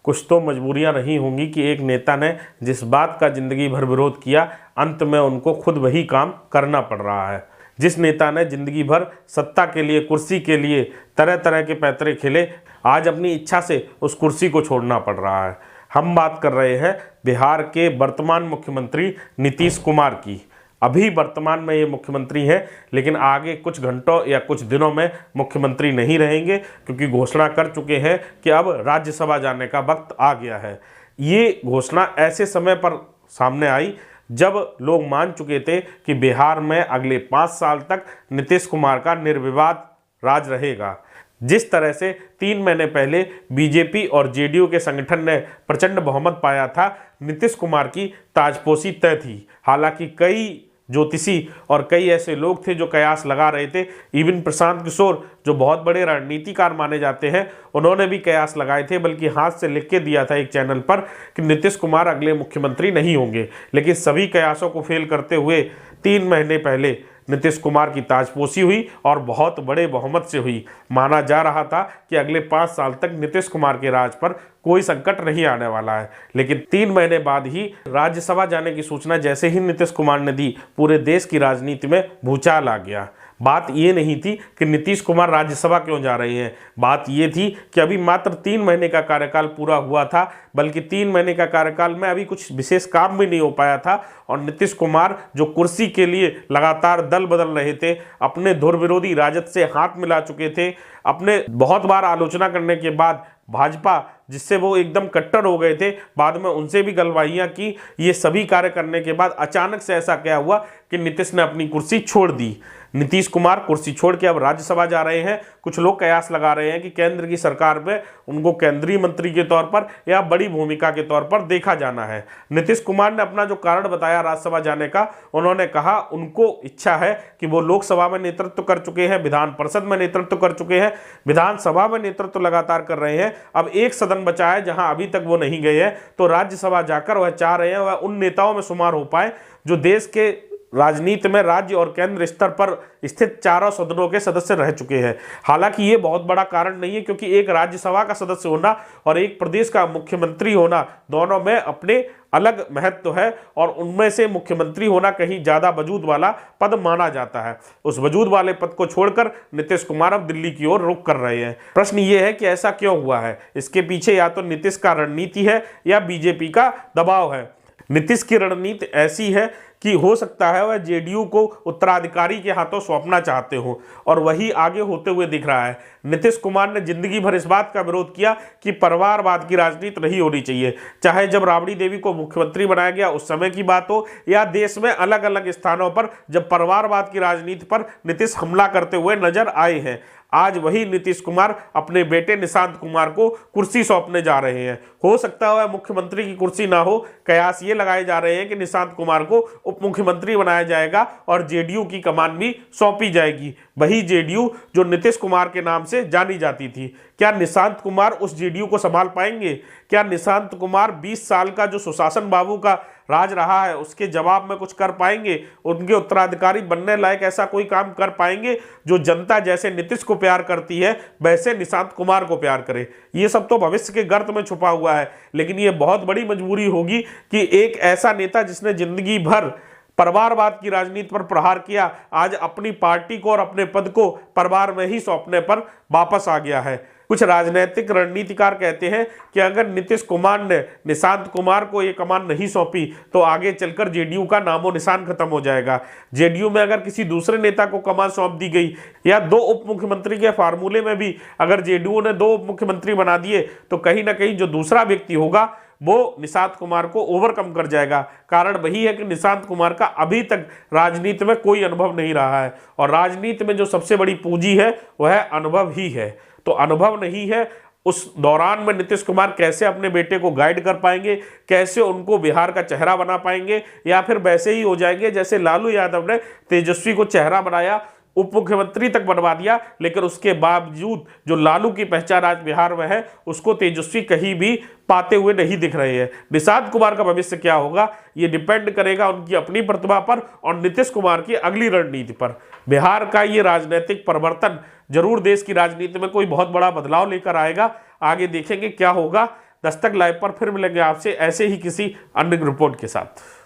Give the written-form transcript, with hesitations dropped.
कुछ तो मजबूरियां रही होंगी कि एक नेता ने जिस बात का जिंदगी भर विरोध किया, अंत में उनको खुद वही काम करना पड़ रहा है। जिस नेता ने जिंदगी भर सत्ता के लिए, कुर्सी के लिए तरह तरह के पैतरे खेले, आज अपनी इच्छा से उस कुर्सी को छोड़ना पड़ रहा है। हम बात कर रहे हैं बिहार के वर्तमान मुख्यमंत्री नीतीश कुमार की। अभी वर्तमान में ये मुख्यमंत्री हैं, लेकिन आगे कुछ घंटों या कुछ दिनों में मुख्यमंत्री नहीं रहेंगे, क्योंकि घोषणा कर चुके हैं कि अब राज्यसभा जाने का वक्त आ गया है। ये घोषणा ऐसे समय पर सामने आई जब लोग मान चुके थे कि बिहार में अगले 5 साल तक नीतीश कुमार का निर्विवाद राज रहेगा। जिस तरह से 3 महीने पहले बीजेपी और जेडीयू के संगठन ने प्रचंड बहुमत पाया था, नीतीश कुमार की ताजपोशी तय थी। हालांकि कई ज्योतिषी और कई ऐसे लोग थे जो कयास लगा रहे थे। इवन प्रशांत किशोर, जो बहुत बड़े रणनीतिकार माने जाते हैं, उन्होंने भी कयास लगाए थे, बल्कि हाथ से लिख के दिया था एक चैनल पर कि नीतीश कुमार अगले मुख्यमंत्री नहीं होंगे। लेकिन सभी कयासों को फेल करते हुए 3 महीने पहले नीतीश कुमार की ताजपोशी हुई और बहुत बड़े बहुमत से हुई। माना जा रहा था कि अगले 5 साल तक नीतीश कुमार के राज पर कोई संकट नहीं आने वाला है। लेकिन 3 महीने बाद ही राज्यसभा जाने की सूचना जैसे ही नीतीश कुमार ने दी, पूरे देश की राजनीति में भूचाल आ गया। बात ये नहीं थी कि नीतीश कुमार राज्यसभा क्यों जा रहे हैं, बात ये थी कि अभी मात्र 3 महीने का कार्यकाल पूरा हुआ था, बल्कि 3 महीने का कार्यकाल में अभी कुछ विशेष काम भी नहीं हो पाया था। और नीतीश कुमार जो कुर्सी के लिए लगातार दल बदल रहे थे, अपने धुर विरोधी राजद से हाथ मिला चुके थे, अपने बहुत बार आलोचना करने के बाद भाजपा जिससे वो एकदम कट्टर हो गए थे, बाद में उनसे भी गलवाहियाँ की। ये सभी कार्य करने के बाद अचानक से ऐसा क्या हुआ कि नीतीश ने अपनी कुर्सी छोड़ दी। नीतीश कुमार कुर्सी छोड़ के अब राज्यसभा जा रहे हैं। कुछ लोग कयास लगा रहे हैं कि केंद्र की सरकार में उनको केंद्रीय मंत्री के तौर पर या बड़ी भूमिका के तौर पर देखा जाना है। नीतीश कुमार ने अपना जो कारण बताया राज्यसभा जाने का, उन्होंने कहा उनको इच्छा है कि वो लोकसभा में नेतृत्व कर चुके हैं, विधान परिषद में नेतृत्व कर चुके हैं, विधानसभा में नेतृत्व लगातार कर रहे हैं। अब एक सदन बचा है जहां अभी तक वो नहीं गए हैं, तो राज्यसभा जाकर वह चाह रहे हैं वह उन नेताओं में शुमार हो पाए जो देश के राजनीति में राज्य और केंद्र स्तर पर स्थित चारों सदनों के सदस्य रह चुके हैं। हालांकि ये बहुत बड़ा कारण नहीं है, क्योंकि एक राज्यसभा का सदस्य होना और एक प्रदेश का मुख्यमंत्री होना, दोनों में अपने अलग महत्व है। और उनमें से मुख्यमंत्री होना कहीं ज्यादा वजूद वाला पद माना जाता है। उस वजूद वाले पद को छोड़कर नीतीश कुमार अब दिल्ली की ओर रुख कर रहे हैं। प्रश्न ये है कि ऐसा क्यों हुआ है? इसके पीछे या तो नीतीश का रणनीति है या बीजेपी का दबाव है। नीतीश की रणनीति ऐसी है कि हो सकता है वह जेडीयू को उत्तराधिकारी के हाथों सौंपना चाहते हो, और वही आगे होते हुए दिख रहा है। नीतीश कुमार ने जिंदगी भर इस बात का विरोध किया कि परिवारवाद की राजनीति नहीं होनी चाहिए। चाहे जब राबड़ी देवी को मुख्यमंत्री बनाया गया उस समय की बात हो, या देश में अलग अलग स्थानों पर जब परिवारवाद की राजनीति पर नीतीश हमला करते हुए नजर आए हैं। आज वही नीतीश कुमार अपने बेटे निशांत कुमार को कुर्सी सौंपने जा रहे हैं। हो सकता है मुख्यमंत्री की कुर्सी ना हो, कयास ये लगाए जा रहे हैं कि निशांत कुमार को उप मुख्यमंत्री बनाया जाएगा और जेडीयू की कमान भी सौंपी जाएगी। वही जेडीयू जो नीतीश कुमार के नाम से जानी जाती थी। क्या निशांत कुमार उस जेडीयू को संभाल पाएंगे? क्या निशांत कुमार 20 साल का जो सुशासन बाबू का राज रहा है उसके जवाब में कुछ कर पाएंगे? उनके उत्तराधिकारी बनने लायक ऐसा कोई काम कर पाएंगे जो जनता जैसे नीतीश को प्यार करती है वैसे निशांत कुमार को प्यार करे? ये सब तो भविष्य के गर्त में छुपा हुआ है, लेकिन ये बहुत बड़ी मजबूरी होगी कि एक ऐसा नेता जिसने जिंदगी भर परिवारवाद की राजनीति पर प्रहार किया, आज अपनी पार्टी को और अपने पद को परिवार में ही सौंपने पर वापस आ गया है। कुछ राजनीतिक रणनीतिकार कहते हैं कि अगर नीतीश कुमार ने निशांत कुमार को ये कमान नहीं सौंपी तो आगे चलकर जेडीयू का नामो निशान खत्म हो जाएगा। जेडीयू में अगर किसी दूसरे नेता को कमान सौंप दी गई, या 2 उप मुख्यमंत्री के फार्मूले में भी अगर जेडीयू ने 2 उप मुख्यमंत्री बना दिए, तो कहीं ना कहीं जो दूसरा व्यक्ति होगा वो निशांत कुमार को ओवरकम कर जाएगा। कारण वही है कि निशांत कुमार का अभी तक राजनीति में कोई अनुभव नहीं रहा है, और राजनीति में जो सबसे बड़ी पूंजी है वह अनुभव ही है। तो अनुभव नहीं है, उस दौरान में नीतीश कुमार कैसे अपने बेटे को गाइड कर पाएंगे, कैसे उनको बिहार का चेहरा बना पाएंगे, या फिर वैसे ही हो जाएंगे जैसे लालू यादव ने तेजस्वी को चेहरा बनाया, उप मुख्यमंत्री तक बनवा दिया, लेकिन उसके बावजूद जो लालू की पहचान आज बिहार में है उसको तेजस्वी कहीं भी पाते हुए नहीं दिख रहे हैं। निशांत कुमार का भविष्य क्या होगा ये डिपेंड करेगा उनकी अपनी प्रतिभा पर और नीतीश कुमार की अगली रणनीति पर। बिहार का ये राजनीतिक परिवर्तन जरूर देश की राजनीति में कोई बहुत बड़ा बदलाव लेकर आएगा। आगे देखेंगे क्या होगा। दस्तक लाइव पर फिर मिलेंगे आपसे ऐसे ही किसी अन्य रिपोर्ट के साथ।